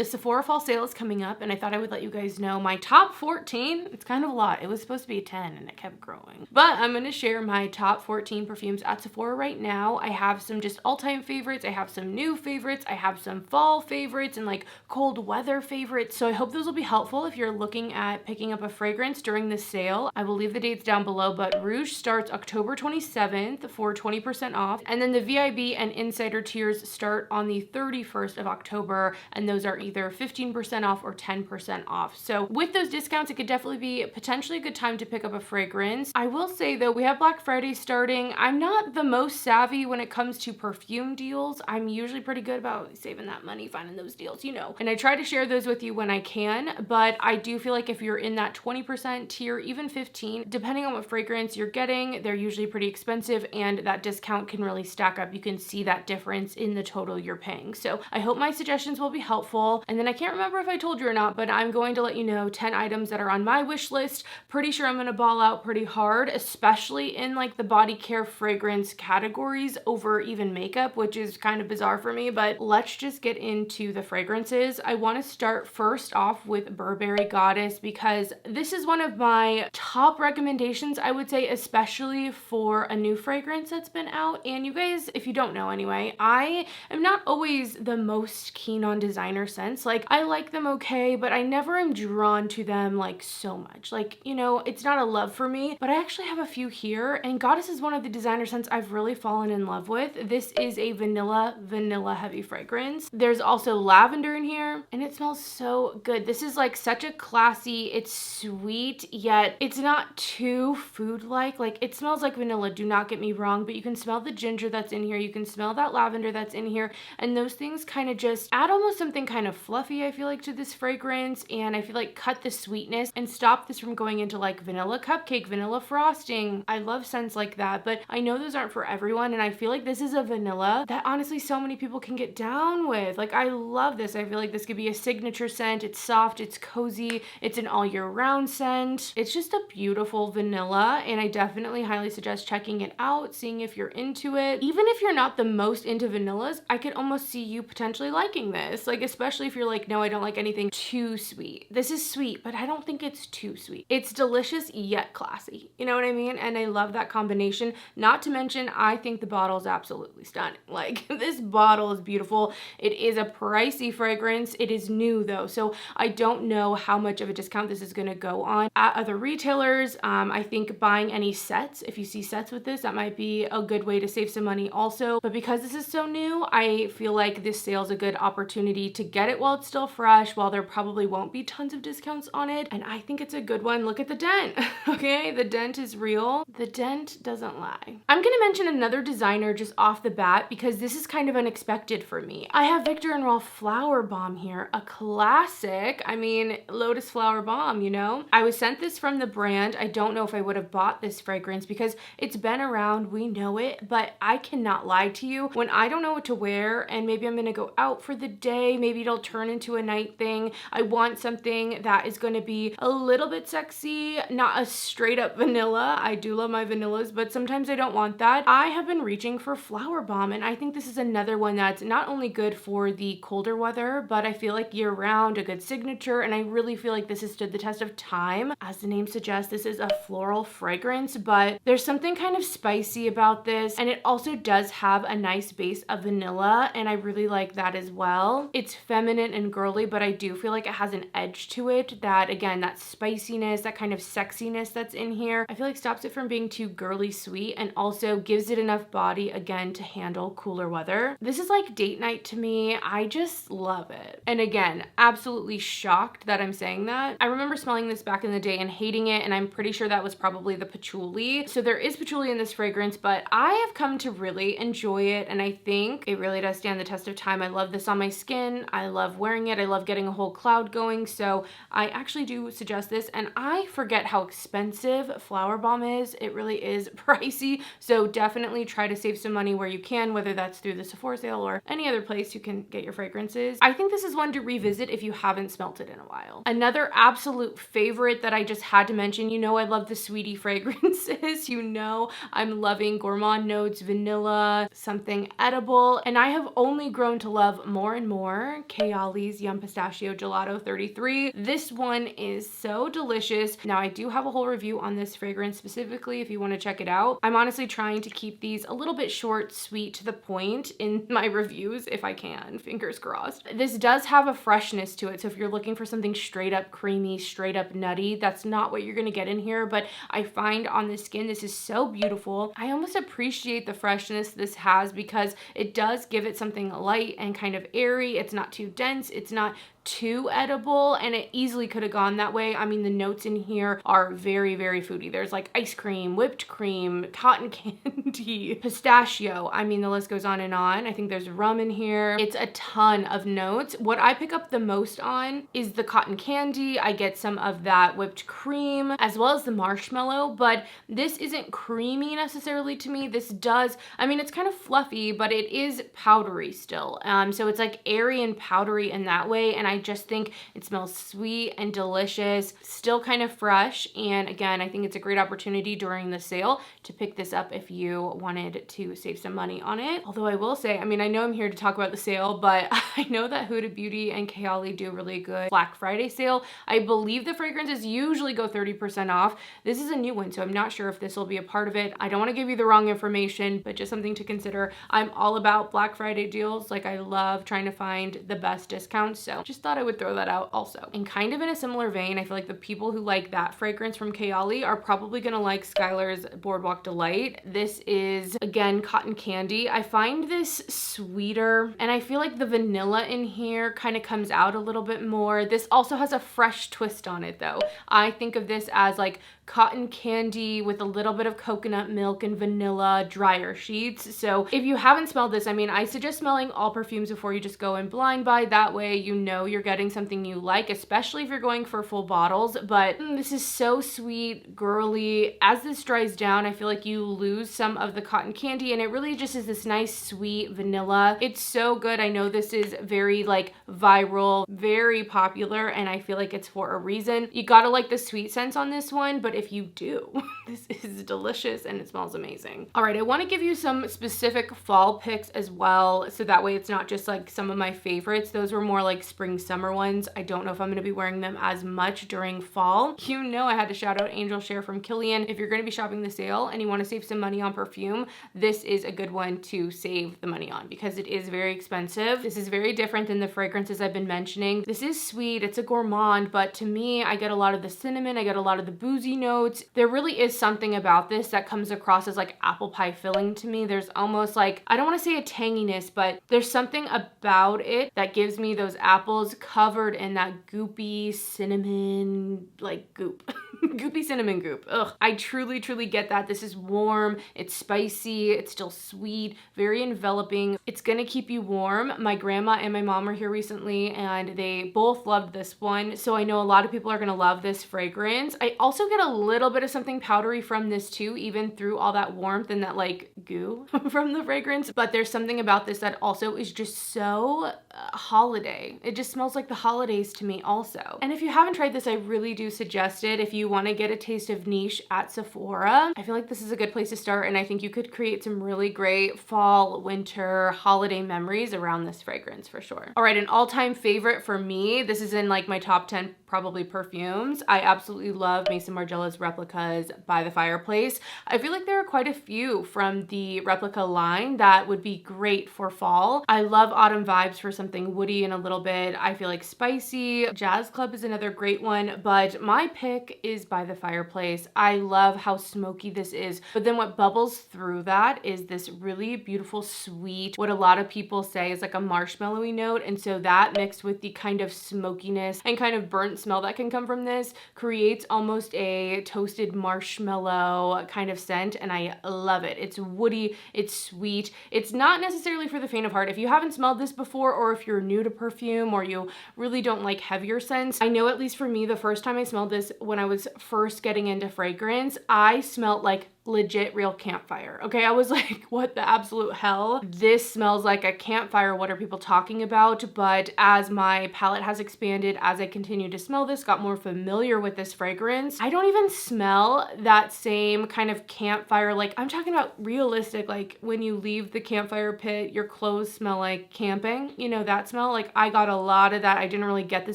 The Sephora Fall sale is coming up, and I thought I would let you guys know my top 14. It's kind of a lot. It was supposed to be a 10 and it kept growing. But I'm gonna share my top 14 perfumes at Sephora right now. I have some just all-time favorites. I have some new favorites. I have some fall favorites and like cold weather favorites. So I hope those will be helpful if you're looking at picking up a fragrance during the sale. I will leave the dates down below, but Rouge starts October 27th for 20% off. And then the VIB and Insider tiers start on the 31st of October, and those are either 15% off or 10% off. So with those discounts, it could definitely be potentially a good time to pick up a fragrance. I will say though, we have Black Friday starting. I'm not the most savvy when it comes to perfume deals. I'm usually pretty good about saving that money, finding those deals, you know. And I try to share those with you when I can, but I do feel like if you're in that 20% tier, even 15, depending on what fragrance you're getting, they're usually pretty expensive, and that discount can really stack up. You can see that difference in the total you're paying. So I hope my suggestions will be helpful. And then I can't remember if I told you or not, but I'm going to let you know 10 items that are on my wish list. Pretty sure I'm gonna ball out pretty hard, especially in like the body care fragrance categories over even makeup, which is kind of bizarre for me, but let's just get into the fragrances. I want to start first off with Burberry Goddess because this is one of my top recommendations, I would say, especially for a new fragrance that's been out. And you guys, if you don't know anyway, I am not always the most keen on designer scents. Like, I like them okay, but I never am drawn to them like so much. Like, you know, it's not a love for me, but I actually have a few here, and Goddess is one of the designer scents I've really fallen in love with. This is a vanilla heavy fragrance. There's also lavender in here, and it smells so good. This is like such a classy, it's sweet, yet it's not too food-like. Like, it smells like vanilla, do not get me wrong, but you can smell the ginger that's in here, you can smell that lavender that's in here, and those things kind of just add almost something kind of fluffy, I feel like, to this fragrance, and I feel like cut the sweetness and stop this from going into like vanilla cupcake, vanilla frosting. I love scents like that, but I know those aren't for everyone, and I feel like this is a vanilla that honestly so many people can get down with. Like, I love this. I feel like this could be a signature scent. It's soft, it's cozy, it's an all year round scent. It's just a beautiful vanilla, and I definitely highly suggest checking it out, seeing if you're into it. Even if you're not the most into vanillas, I could almost see you potentially liking this. Like, especially if you're like, no, I don't like anything too sweet. This is sweet, but I don't think it's too sweet. It's delicious yet classy. You know what I mean? And I love that combination. Not to mention, I think the bottle is absolutely stunning. Like, this bottle is beautiful. It is a pricey fragrance. It is new though, so I don't know how much of a discount this is gonna go on at other retailers. I think buying any sets, if you see sets with this, that might be a good way to save some money also. But because this is so new, I feel like this sale is a good opportunity to get it while it's still fresh, while there probably won't be tons of discounts on it. And I think it's a good one. Look at the dent, okay? The dent is real. The dent doesn't lie. I'm gonna mention another designer just off the bat because this is kind of unexpected for me. I have Viktor&Rolf Flowerbomb here, a classic. I mean, Lotus Flower Bomb, you know? I was sent this from the brand. I don't know if I would have bought this fragrance because it's been around, we know it, but I cannot lie to you. When I don't know what to wear and maybe I'm gonna go out for the day, maybe it'll turn into a night thing, I want something that is gonna be a little bit sexy, not a straight up vanilla. I do love my vanillas, but sometimes I don't want that. I have been reaching for Flowerbomb, and I think this is another one that's not only good for the colder weather, but I feel like year round, a good signature, and I really feel like this has stood the test of time. As the name suggests, this is a floral fragrance, but there's something kind of spicy about this, and it also does have a nice base of vanilla, and I really like that as well. It's feminine and girly, but I do feel like it has an edge to it that, again, that spiciness, that kind of sexiness that's in here, I feel like stops it from being too girly sweet, and also gives it enough body, again, to handle cooler weather. This is like date night to me. I just love it. And again, absolutely shocked that I'm saying that. I remember smelling this back in the day and hating it, and I'm pretty sure that was probably the patchouli. So there is patchouli in this fragrance, but I have come to really enjoy it, and I think it really does stand the test of time. I love this on my skin. I love wearing it. I love getting a whole cloud going, so I actually do suggest this, and I forget how expensive Flowerbomb is. It really is pricey, so definitely try to save some money where you can, whether that's through the Sephora sale or any other place you can get your fragrances. I think this is one to revisit if you haven't smelt it in a while. Another absolute favorite that I just had to mention, you know I love the sweetie fragrances, you know I'm loving gourmand notes, vanilla, something edible, and I have only grown to love more and more Kayali Kayali's Yum Pistachio Gelato 33. This one is so delicious. Now I do have a whole review on this fragrance specifically if you want to check it out. I'm honestly trying to keep these a little bit short, sweet, to the point in my reviews if I can, fingers crossed. This does have a freshness to it, so if you're looking for something straight up creamy, straight up nutty, that's not what you're gonna get in here, but I find on the skin this is so beautiful. I almost appreciate the freshness this has because it does give it something light and kind of airy. It's not too dense, it's not too edible, and it easily could have gone that way. I mean, the notes in here are very, very foodie. There's like ice cream, whipped cream, cotton candy, pistachio. I mean, the list goes on and on. I think there's rum in here. It's a ton of notes. What I pick up the most on is the cotton candy. I get some of that whipped cream as well as the marshmallow, but this isn't creamy necessarily to me. This does, I mean, it's kind of fluffy, but it is powdery still. So it's like airy and powdery in that way, and I just think it smells sweet and delicious, still kind of fresh. And again, I think it's a great opportunity during the sale to pick this up if you wanted to save some money on it. Although I will say, I mean, I know I'm here to talk about the sale, but I know that Huda Beauty and Kayali do a really good Black Friday sale. I believe the fragrances usually go 30% off. This is a new one, so I'm not sure if this will be a part of it. I don't want to give you the wrong information, but just something to consider. I'm all about Black Friday deals. Like, I love trying to find the best discounts, so just thought I would throw that out also. And kind of in a similar vein, I feel like the people who like that fragrance from Kayali are probably gonna like Skylar's Boardwalk Delight. This is, again, cotton candy. I find this sweeter, and I feel like the vanilla in here kind of comes out a little bit more. This also has a fresh twist on it though. I think of this as like cotton candy with a little bit of coconut milk and vanilla dryer sheets. So if you haven't smelled this, I mean, I suggest smelling all perfumes before you just go in blind buy. That way you know you're getting something you like, especially if you're going for full bottles. But this is so sweet, girly. As this dries down, I feel like you lose some of the cotton candy, and it really just is this nice sweet vanilla. It's so good. I know this is very like viral, very popular, and I feel like it's for a reason. You gotta like the sweet scents on this one, but if you do, this is delicious and it smells amazing. All right, I want to give you some specific fall picks as well, so that way it's not just like some of my favorites. Those were more like spring summer ones. I don't know if I'm going to be wearing them as much during fall. You know, I had to shout out Angel Share from Kilian. If you're going to be shopping the sale and you want to save some money on perfume, this is a good one to save the money on because it is very expensive. This is very different than the fragrances I've been mentioning. This is sweet, it's a gourmand, but to me, I get a lot of the cinnamon, I get a lot of the boozy notes. There really is something about this that comes across as like apple pie filling to me. There's almost like, I don't want to say a tanginess, but there's something about it that gives me those apples covered in that goopy cinnamon, like goop. Goopy cinnamon goop. Ugh. I truly, truly get that. This is warm, it's spicy, it's still sweet, very enveloping. It's gonna keep you warm. My grandma and my mom were here recently and they both loved this one. So I know a lot of people are gonna love this fragrance. I also get a little bit of something powdery from this too, even through all that warmth and that like goo from the fragrance. But there's something about this that also is just so holiday. It just smells like the holidays to me also. And if you haven't tried this, I really do suggest it. If you want to get a taste of niche at Sephora, I feel like this is a good place to start, and I think you could create some really great fall, winter, holiday memories around this fragrance for sure. All right, an all-time favorite for me, this is in like my top 10 probably perfumes. I absolutely love Maison Margiela's Replicas by the Fireplace. I feel like there are quite a few from the Replica line that would be great for fall. I love autumn vibes for something woody and a little bit, I feel like spicy. Jazz Club is another great one, but my pick is By the Fireplace. I love how smoky this is, but then what bubbles through that is this really beautiful, sweet, what a lot of people say is like a marshmallowy note, and so that mixed with the kind of smokiness and kind of burnt smell that can come from this creates almost a toasted marshmallow kind of scent, and I love it. It's woody, it's sweet. It's not necessarily for the faint of heart. If you haven't smelled this before, or if you're new to perfume, or you really don't like heavier scents, I know at least for me, the first time I smelled this when I was first getting into fragrance, I smelled like legit real campfire. Okay, I was like, what the absolute hell? This smells like a campfire. What are people talking about? But as my palette has expanded, as I continue to smell this, got more familiar with this fragrance, I don't even smell that same kind of campfire. Like, I'm talking about realistic, like when you leave the campfire pit, your clothes smell like camping, you know, that smell. Like, I got a lot of that. I didn't really get the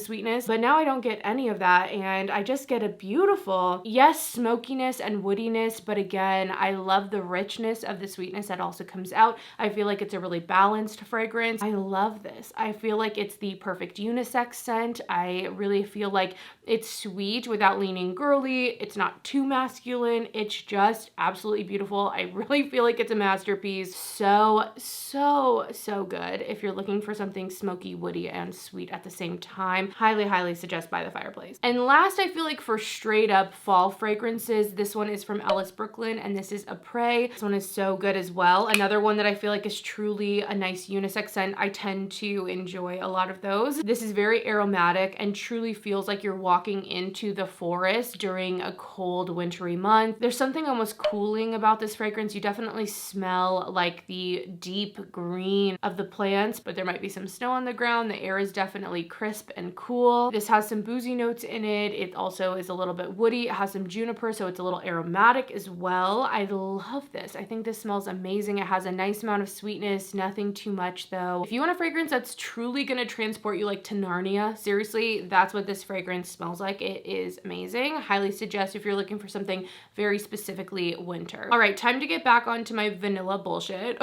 sweetness, but now I don't get any of that, and I just get a beautiful, yes, smokiness and woodiness, but again, I love the richness of the sweetness that also comes out. I feel like it's a really balanced fragrance. I love this. I feel like it's the perfect unisex scent. I really feel like it's sweet without leaning girly. It's not too masculine. It's just absolutely beautiful. I really feel like it's a masterpiece. So good. If you're looking for something smoky, woody, and sweet at the same time, highly suggest By The Fireplace. And last, I feel like for straight up fall fragrances, this one is from Ellis Brooklyn, and this is Apres. This one is so good as well. Another one that I feel like is truly a nice unisex scent. I tend to enjoy a lot of those. This is very aromatic and truly feels like you're walking into the forest during a cold wintry month. There's something almost cooling about this fragrance. You definitely smell like the deep green of the plants, but there might be some snow on the ground. The air is definitely crisp and cool. This has some boozy notes in it. It also is a little bit woody. It has some juniper, so it's a little aromatic as well. I love this. I think this smells amazing. It has a nice amount of sweetness, nothing too much though. If you want a fragrance that's truly gonna transport you like to Narnia, seriously, that's what this fragrance smells like. It is amazing. Highly suggest if you're looking for something very specifically winter. All right, time to get back onto my vanilla bullshit.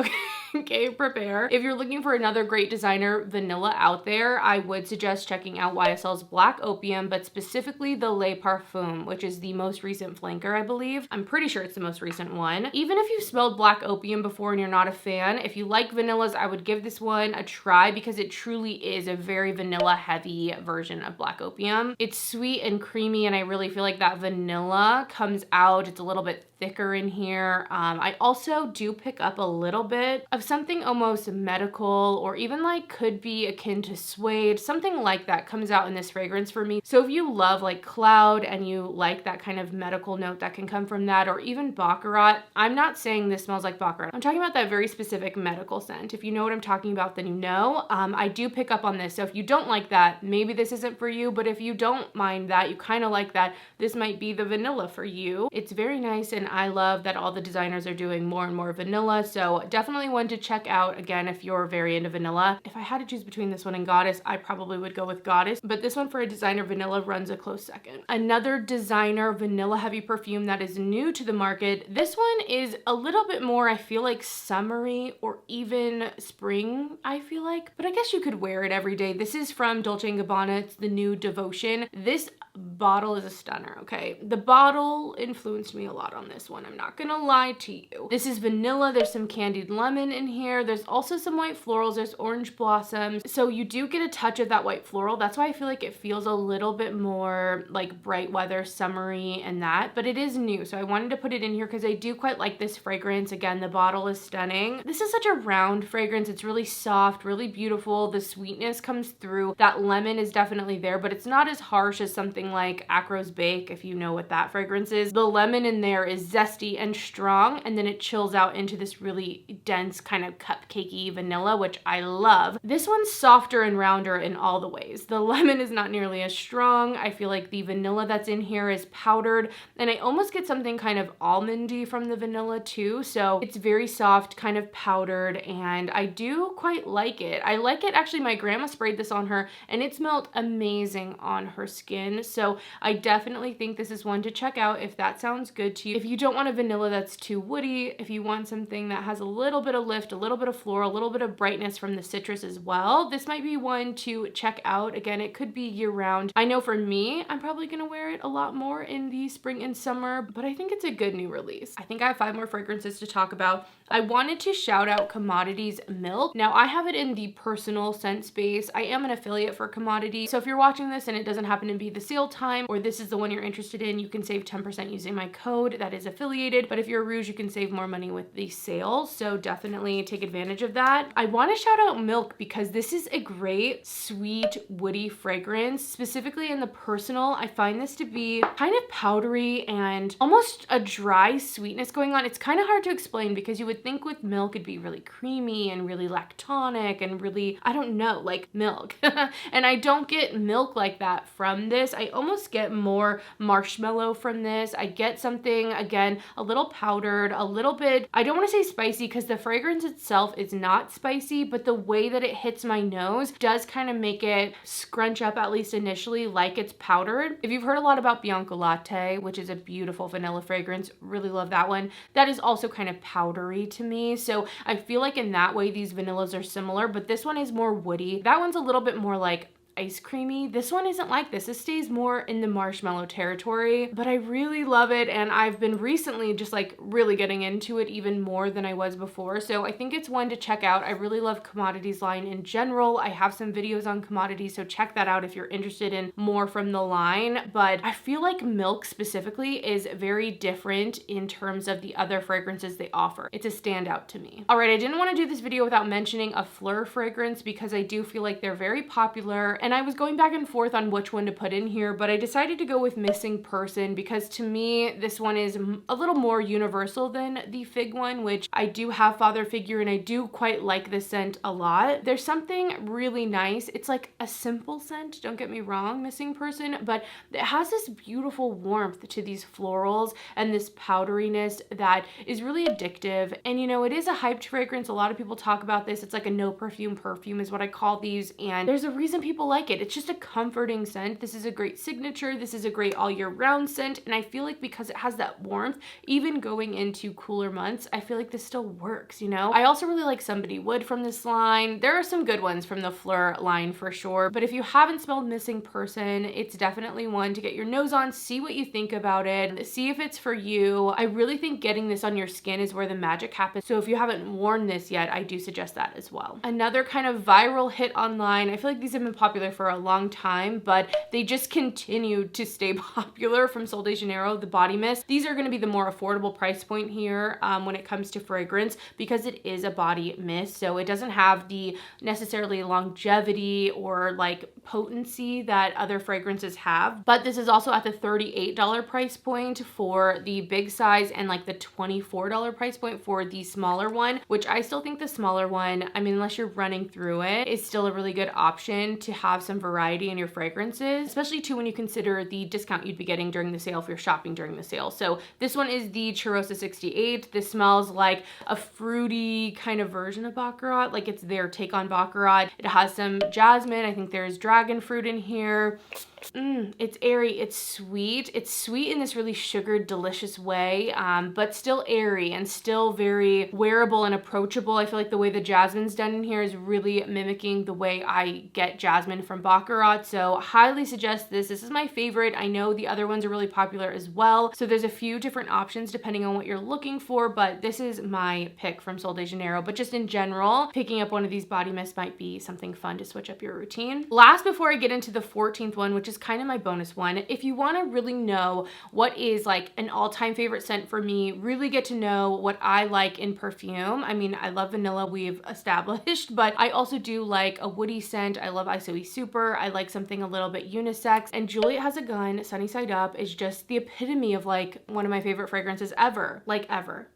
Okay, prepare. If you're looking for another great designer vanilla out there, I would suggest checking out YSL's Black Opium, but specifically the Le Parfum, which is the most recent flanker, I believe. I'm pretty sure it's the most recent one. Even if you've smelled Black Opium before and you're not a fan, if you like vanillas, I would give this one a try because it truly is a very vanilla heavy version of Black Opium. It's sweet and creamy, and I really feel like that vanilla comes out. It's a little bit thicker in here. I also do pick up a little bit of something almost medical, or even like could be akin to suede. Something like that comes out in this fragrance for me. So if you love like cloud and you like that kind of medical note that can come from that, or even Baccarat, I'm not saying this smells like Baccarat. I'm talking about that very specific medical scent. If you know what I'm talking about, then you know. I do pick up on this. So if you don't like that, maybe this isn't for you, but if you don't mind that, you kind of like that, this might be the vanilla for you. It's very nice, and I love that all the designers are doing more and more vanilla, so definitely one to check out, again, if you're very into vanilla. If I had to choose between this one and Goddess, I probably would go with Goddess, but this one for a designer vanilla runs a close second. Another designer vanilla heavy perfume that is new to the market, this one is a little bit more, I feel like, summery or even spring, I feel like, but I guess you could wear it every day. This is from Dolce&Gabbana. It's the new Devotion. This bottle is a stunner, okay? The bottle influenced me a lot on this one, I'm not gonna lie to you. This is vanilla, there's some candied lemon in here, there's also some white florals, there's orange blossoms, so you do get a touch of that white floral. That's why I feel like it feels a little bit more like bright weather, summery, and that, but it is new, so I wanted to put it in here because I do quite like this fragrance. Again, the bottle is stunning. This is such a round fragrance. It's really soft, really beautiful. The sweetness comes through. That lemon is definitely there, but it's not as harsh as something like Apres Bake, if you know what that fragrance is. The lemon in there is zesty and strong, and then it chills out into this really dense kind of cupcakey vanilla, which I love. This one's softer and rounder in all the ways. The lemon is not nearly as strong. I feel like the vanilla that's in here is powdered, and I almost get something kind of almondy from the vanilla too, so it's very soft, kind of powdered, and I do quite like it. I like it. Actually, my grandma sprayed this on her and it smelled amazing on her skin, so I definitely think this is one to check out if that sounds good to you. If you don't want a vanilla that's too woody, if you want something that has a little bit of lift, a little bit of floral, a little bit of brightness from the citrus as well, this might be one to check out. Again, it could be year round. I know for me, I'm probably gonna wear it a lot more in the spring and summer, but I think it's a good new release. I think I have 5 more fragrances to talk about. I wanted to shout out Commodities Milk. Now, I have it in the personal scent space. I am an affiliate for Commodity, so if you're watching this and it doesn't happen to be the sale time, time, or this is the one you're interested in, you can save 10% using my code that is affiliated. But if you're a Rouge, you can save more money with the sale. So definitely take advantage of that. I want to shout out Milk because this is a great, sweet, woody fragrance. Specifically in the personal, I find this to be kind of powdery and almost a dry sweetness going on. It's kind of hard to explain because you would think with Milk it'd be really creamy and really lactonic and really, I don't know, like milk. And I don't get milk like that from this. I almost get more marshmallow from this. I get something, again, a little powdered, a little bit, I don't want to say spicy because the fragrance itself is not spicy, but the way that it hits my nose does kind of make it scrunch up, at least initially, like it's powdered. If you've heard a lot about Bianca Latte, which is a beautiful vanilla fragrance, really love that one. That is also kind of powdery to me. So I feel like in that way, these vanillas are similar, but this one is more woody. That one's a little bit more like ice creamy. This one isn't like this. This stays more in the marshmallow territory, but I really love it. And I've been recently just like really getting into it even more than I was before. So I think it's one to check out. I really love Commodities line in general. I have some videos on Commodities, so check that out if you're interested in more from the line. But I feel like Milk specifically is very different in terms of the other fragrances they offer. It's a standout to me. All right, I didn't want to do this video without mentioning a Phlur fragrance because I do feel like they're very popular. And I was going back and forth on which one to put in here, but I decided to go with Missing Person because to me, this one is a little more universal than the Fig one, which I do have father figure and I do quite like this scent a lot. There's something really nice. It's like a simple scent, don't get me wrong, Missing Person, but it has this beautiful warmth to these florals and this powderiness that is really addictive. And you know, it is a hyped fragrance. A lot of people talk about this. It's like a no perfume perfume is what I call these. And there's a reason people like it. It's just a comforting scent. This is a great signature. This is a great all year round scent. And I feel like because it has that warmth, even going into cooler months, I feel like this still works, you know? I also really like Somebody Would from this line. There are some good ones from the Phlur line for sure. But if you haven't smelled Missing Person, it's definitely one to get your nose on, see what you think about it, see if it's for you. I really think getting this on your skin is where the magic happens. So if you haven't worn this yet, I do suggest that as well. Another kind of viral hit online. I feel like these have been popular for a long time, but they just continue to stay popular from Sol de Janeiro, the body mist. These are going to be the more affordable price point here when it comes to fragrance because it is a body mist. So it doesn't have the necessarily longevity or like potency that other fragrances have. But this is also at the $38 price point for the big size and like the $24 price point for the smaller one, which I still think the smaller one, I mean, unless you're running through it, is still a really good option to have some variety in your fragrances, especially too when you consider the discount you'd be getting during the sale if you're shopping during the sale. So this one is the Cheirosa 68. This smells like a fruity kind of version of Baccarat, like it's their take on Baccarat. It has some jasmine. I think there's dragon fruit in here. It's airy, it's sweet. It's sweet in this really sugared, delicious way, but still airy and still very wearable and approachable. I feel like the way the jasmine's done in here is really mimicking the way I get jasmine from Baccarat. So highly suggest this. This is my favorite. I know the other ones are really popular as well. So there's a few different options depending on what you're looking for, but this is my pick from Sol de Janeiro. But just in general, picking up one of these body mists might be something fun to switch up your routine. Last, before I get into the 14th one, which is kind of my bonus one, if you want to really know what is like an all-time favorite scent for me, really get to know what I like in perfume. I mean, I love vanilla, we've established, but I also do like a woody scent. I love ISOE Super. I like something a little bit unisex, and Juliette Has a Gun Sunny Side Up is just the epitome of like one of my favorite fragrances ever, like ever.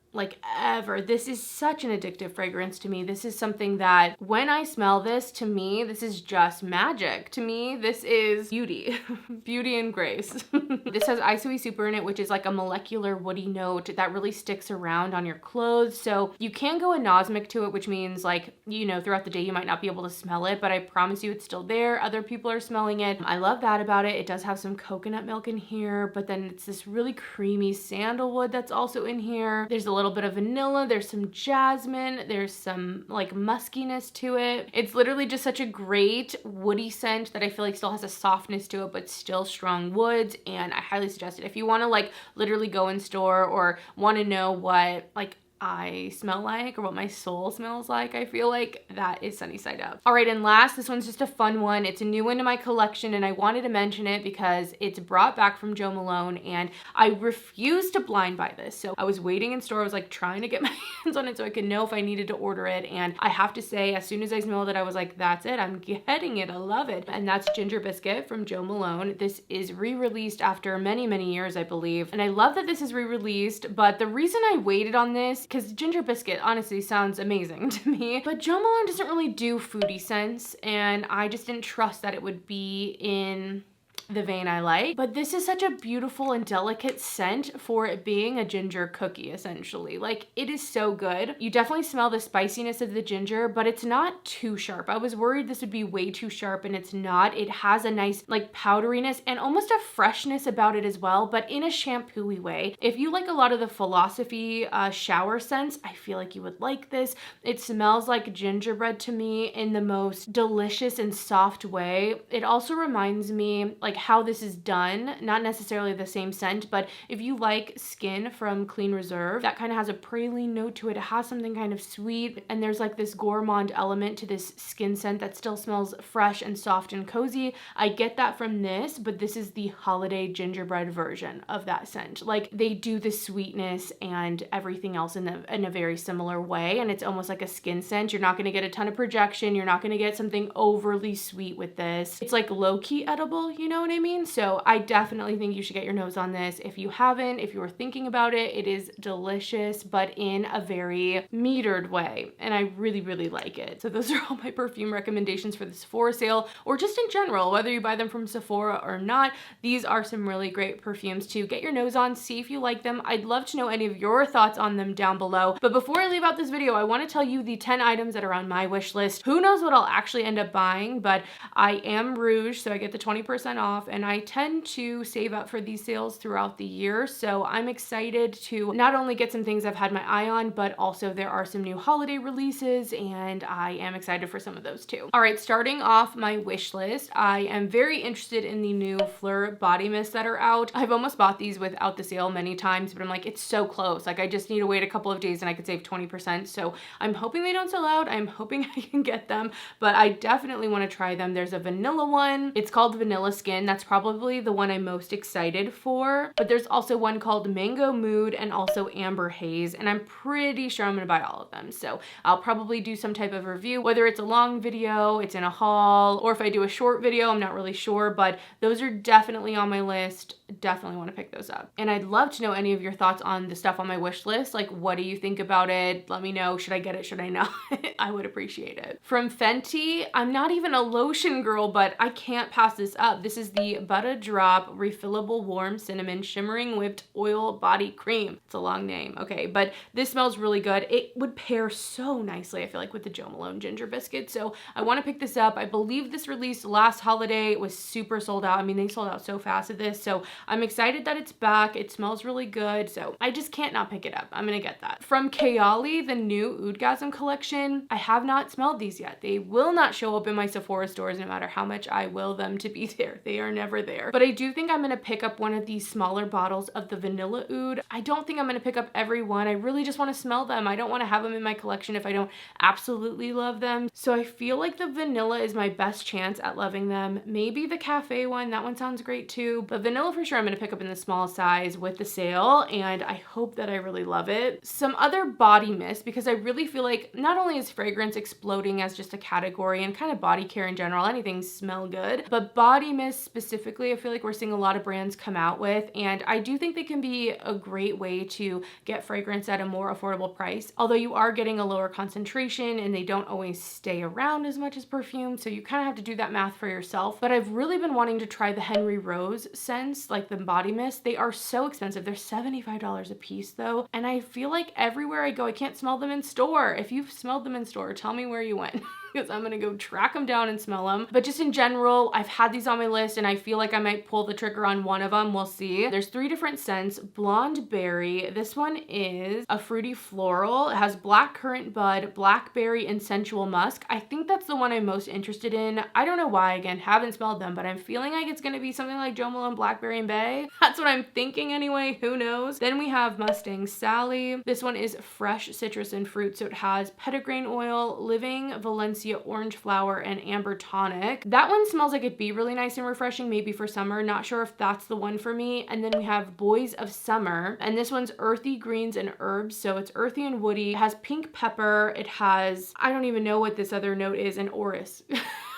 This is such an addictive fragrance to me. This is something that when I smell this, to me, this is just magic. To me, this is beauty, beauty and grace. This has ISOE Super in it, which is like a molecular woody note that really sticks around on your clothes. So you can go anosmic to it, which means like, you know, throughout the day, you might not be able to smell it, but I promise you it's still there. Other people are smelling it. I love that about it. It does have some coconut milk in here, but then it's this really creamy sandalwood that's also in here. There's a little bit of vanilla, there's some jasmine, there's some like muskiness to it. It's literally just such a great woody scent that I feel like still has a softness to it, but still strong woods, and I highly suggest it. If you want to like literally go in store or want to know what like I smell like or what my soul smells like. I feel like that is Sunny Side Up. All right, and last, this one's just a fun one. It's a new one to my collection and I wanted to mention it because it's brought back from Jo Malone and I refused to blind buy this. So I was waiting in store. I was like trying to get my hands on it so I could know if I needed to order it. And I have to say, as soon as I smelled it, I was like, that's it. I'm getting it. I love it. And that's Ginger Biscuit from Jo Malone. This is re-released after many, many years, I believe. And I love that this is re-released, but the reason I waited on this, because Ginger Biscuit honestly sounds amazing to me, but Jo Malone doesn't really do foodie scents, and I just didn't trust that it would be in the vein I like. But this is such a beautiful and delicate scent for it being a ginger cookie, essentially. Like, it is so good. You definitely smell the spiciness of the ginger, but it's not too sharp. I was worried this would be way too sharp, and it's not. It has a nice like powderiness and almost a freshness about it as well, but in a shampoo-y way. If you like a lot of the Philosophy shower scents, I feel like you would like this. It smells like gingerbread to me in the most delicious and soft way. It also reminds me like how this is done, not necessarily the same scent, but if you like Skin from Clean Reserve, that kind of has a praline note to it. It has something kind of sweet, and there's like this gourmand element to this skin scent that still smells fresh and soft and cozy. I get that from this, but this is the holiday gingerbread version of that scent. Like, they do the sweetness and everything else in a very similar way, and it's almost like a skin scent. You're not going to get a ton of projection. You're not going to get something overly sweet with this. It's like low-key edible, you know what I mean? So I definitely think you should get your nose on this. If you haven't, if you were thinking about it, it is delicious, but in a very metered way. And I really, really like it. So those are all my perfume recommendations for the Sephora sale, or just in general, whether you buy them from Sephora or not. These are some really great perfumes to get your nose on, see if you like them. I'd love to know any of your thoughts on them down below. But before I leave out this video, I want to tell you the 10 items that are on my wish list. Who knows what I'll actually end up buying, but I am Rouge, so I get the 20% off, and I tend to save up for these sales throughout the year. So I'm excited to not only get some things I've had my eye on, but also there are some new holiday releases, and I am excited for some of those too. All right, starting off my wish list, I am very interested in the new Phlur body mists that are out. I've almost bought these without the sale many times, but I'm like, it's so close. Like, I just need to wait a couple of days and I could save 20%. So I'm hoping they don't sell out. I'm hoping I can get them, but I definitely want to try them. There's a vanilla one. It's called Vanilla Skin. That's probably the one I'm most excited for, but there's also one called Mango Mood and also Amber Haze, and I'm pretty sure I'm gonna buy all of them. So I'll probably do some type of review, whether it's a long video, it's in a haul, or if I do a short video, I'm not really sure, but those are definitely on my list. Definitely want to pick those up. And I'd love to know any of your thoughts on the stuff on my wish list. Like, what do you think about it? Let me know. Should I get it? Should I not? I would appreciate it. From Fenty, I'm not even a lotion girl, but I can't pass this up. This is the Butta Drop Refillable Warm Cinnamon Shimmering Whipped Oil Body Cream. It's a long name. Okay, but this smells really good. It would pair so nicely, I feel like, with the Jo Malone Ginger Biscuit. So I want to pick this up. I believe this released last holiday. It was super sold out. I mean, they sold out so fast of this. So I'm excited that it's back. It smells really good. So I just can't not pick it up. I'm gonna get that. From Kayali, the new Oudgasm collection, I have not smelled these yet. They will not show up in my Sephora stores no matter how much I will them to be there. They are never there. But I do think I'm gonna pick up one of these smaller bottles of the vanilla oud. I don't think I'm gonna pick up every one. I really just want to smell them. I don't want to have them in my collection if I don't absolutely love them. So I feel like the vanilla is my best chance at loving them. Maybe the cafe one, that one sounds great too. But vanilla for sure I'm gonna pick up in the small size with the sale, and I hope that I really love it. Some other body mist, because I really feel like not only is fragrance exploding as just a category and kind of body care in general, anything smell good, but body mist specifically, I feel like we're seeing a lot of brands come out with, and I do think they can be a great way to get fragrance at a more affordable price, although you are getting a lower concentration and they don't always stay around as much as perfume, so you kind of have to do that math for yourself. But I've really been wanting to try the Henry Rose scents, like the body mist. They are so expensive. They're $75 a piece though, and I feel like everywhere I go I can't smell them in store. If you've smelled them in store, tell me where you went. because I'm gonna go track them down and smell them. But just in general, I've had these on my list and I feel like I might pull the trigger on one of them. We'll see. There's 3 different scents. Blonde Berry. This one is a fruity floral. It has black currant bud, blackberry, and sensual musk. I think that's the one I'm most interested in. I don't know why, again, haven't smelled them, but I'm feeling like it's gonna be something like Jo Malone Blackberry and Bay. That's what I'm thinking anyway, who knows? Then we have Mustang Sally. This one is fresh citrus and fruit, so it has petitgrain oil, living Valencia orange flower, and amber tonic. That one smells like it'd be really nice and refreshing, maybe for summer. Not sure if that's the one for me. And then we have Boys of Summer, and this one's earthy greens and herbs, so it's earthy and woody. It has pink pepper. It has, I don't even know what this other note is, an orris.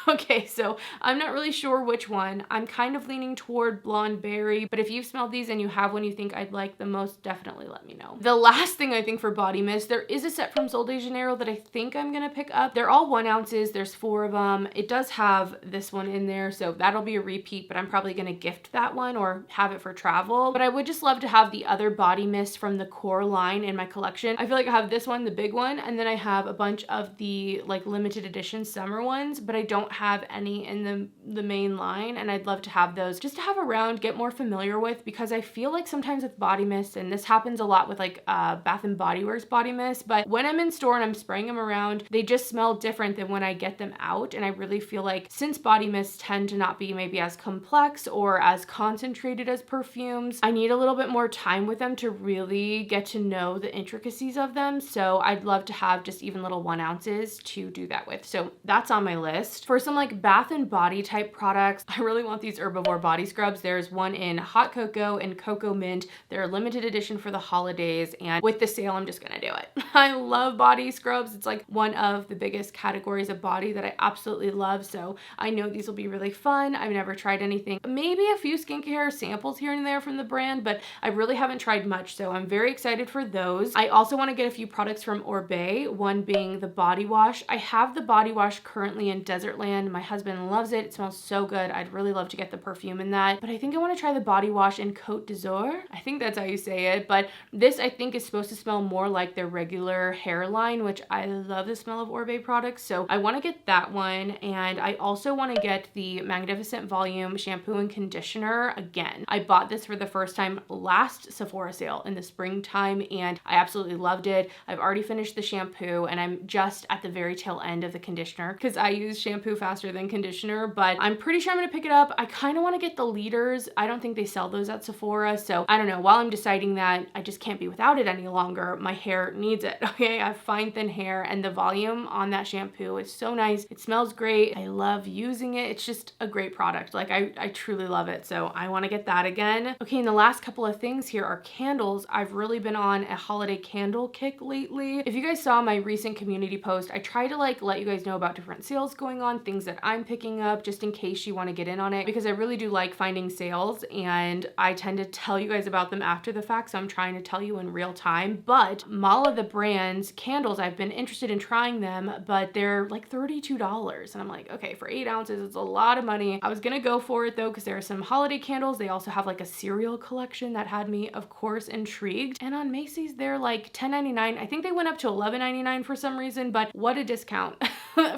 Okay, so I'm not really sure which one. I'm kind of leaning toward Blonde Berry, but if you've smelled these and you have one you think I'd like the most, definitely let me know. The last thing I think for body mist, there is a set from Sol de Janeiro that I think I'm gonna pick up. They're all 1 ounces. There's 4 of them. It does have this one in there, so that'll be a repeat, but I'm probably gonna gift that one or have it for travel. But I would just love to have the other body mist from the core line in my collection. I feel like I have this one, the big one, and then I have a bunch of the like limited edition summer ones, but I don't have any in the main line, and I'd love to have those just to have around, get more familiar with, because I feel like sometimes with body mist, and this happens a lot with like Bath and Body Works body mist, but when I'm in store and I'm spraying them around, they just smell different than when I get them out. And I really feel like since body mists tend to not be maybe as complex or as concentrated as perfumes, I need a little bit more time with them to really get to know the intricacies of them. So I'd love to have just even little 1 ounces to do that with. So that's on my list. For some like bath and body type products, I really want these Herbivore body scrubs. There's one in hot cocoa and cocoa mint. They're a limited edition for the holidays, and with the sale, I'm just gonna do it. I love body scrubs. It's like one of the biggest categories of body that I absolutely love, so I know these will be really fun. I've never tried anything. Maybe a few skincare samples here and there from the brand, but I really haven't tried much, so I'm very excited for those. I also want to get a few products from Oribe, one being the body wash. I have the body wash currently in Desertland. My husband loves it. It smells so good. I'd really love to get the perfume in that, but I think I want to try the body wash in Côte d'Azur. I think that's how you say it, but this I think is supposed to smell more like their regular hairline, which I love the smell of Oribe products, so I want to get that one. And I also want to get the Magnificent Volume shampoo and conditioner. Again, I bought this for the first time last Sephora sale in the springtime, and I absolutely loved it. I've already finished the shampoo, and I'm just at the very tail end of the conditioner because I use shampoo faster than conditioner, but I'm pretty sure I'm gonna pick it up. I kind of want to get the liters. I don't think they sell those at Sephora, so I don't know. While I'm deciding that, I just can't be without it any longer. My hair needs it, okay? I have fine, thin hair, and the volume on that shampoo is so nice. It smells great. I love using it. It's just a great product. Like, I truly love it, so I want to get that again. Okay, and the last couple of things here are candles. I've really been on a holiday candle kick lately. If you guys saw my recent community post, I try to like let you guys know about different sales going on, things that I'm picking up, just in case you want to get in on it, because I really do like finding sales, and I tend to tell you guys about them after the fact, so I'm trying to tell you in real time. But Mala the brand's candles, I've been interested in trying them, but they're like $32, and I'm like, okay, for 8 ounces, it's a lot of money. I was gonna go for it though, because there are some holiday candles. They also have like a cereal collection that had me, of course, intrigued. And on Macy's, they're like $10.99. I think they went up to $11.99 for some reason, but what a discount.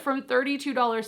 From $32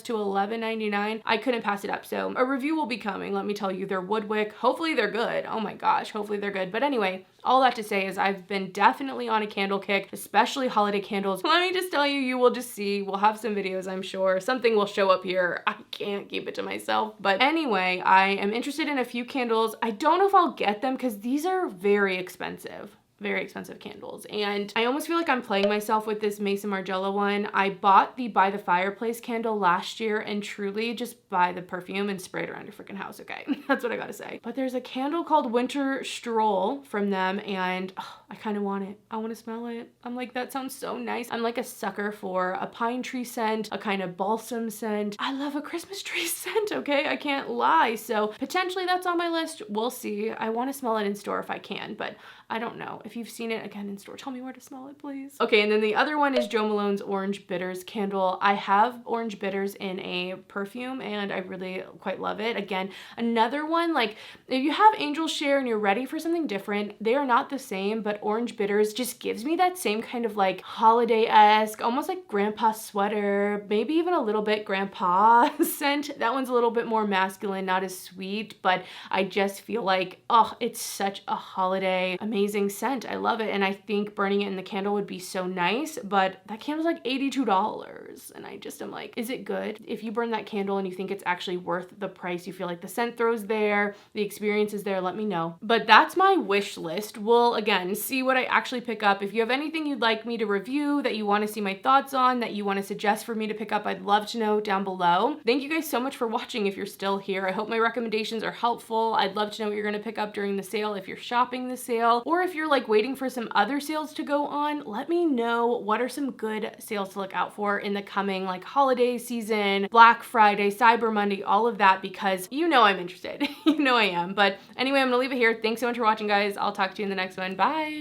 to $11.99. I couldn't pass it up. So a review will be coming. Let me tell you, they're Woodwick. Hopefully they're good. Oh my gosh, hopefully they're good. But anyway, all that to say is I've been definitely on a candle kick, especially holiday candles. Let me just tell you, you will just see. We'll have some videos, I'm sure. Something will show up here. I can't keep it to myself. But anyway, I am interested in a few candles. I don't know if I'll get them because these are very expensive. Very expensive candles, and I almost feel like I'm playing myself with this Maison Margiela one. I bought the By the Fireplace candle last year and truly just buy the perfume and spray it around your freaking house, okay? That's what I gotta say. But there's a candle called Winter Stroll from them, and I kind of want it. I want to smell it. I'm like, that sounds so nice. I'm like a sucker for a pine tree scent, a kind of balsam scent. I love a Christmas tree scent, okay? I can't lie. So potentially that's on my list. We'll see. I want to smell it in store if I can, but I don't know. If you've seen it again in store, tell me where to smell it, please. Okay, and then the other one is Jo Malone's Orange Bitters candle. I have Orange Bitters in a perfume, and I really quite love it. Again, another one, like if you have Angel Share and you're ready for something different, they are not the same, but orange bitters just gives me that same kind of like holiday-esque, almost like grandpa sweater, maybe even a little bit grandpa scent. That one's a little bit more masculine, not as sweet, but I just feel like, oh, it's such a holiday amazing scent. I love it. And I think burning it in the candle would be so nice, but that candle's like $82. And I just am like, is it good? If you burn that candle and you think it's actually worth the price, you feel like the scent throws there, the experience is there, let me know. But that's my wish list. We'll again see what I actually pick up. If you have anything you'd like me to review, that you want to see my thoughts on, that you want to suggest for me to pick up, I'd love to know down below. Thank you guys so much for watching if you're still here. I hope my recommendations are helpful. I'd love to know what you're going to pick up during the sale if you're shopping the sale, or if you're like waiting for some other sales to go on. Let me know what are some good sales to look out for in the coming like holiday season, Black Friday, Cyber Monday, all of that, because you know I'm interested. You know I am. But anyway, I'm gonna leave it here. Thanks so much for watching, guys. I'll talk to you in the next one. Bye.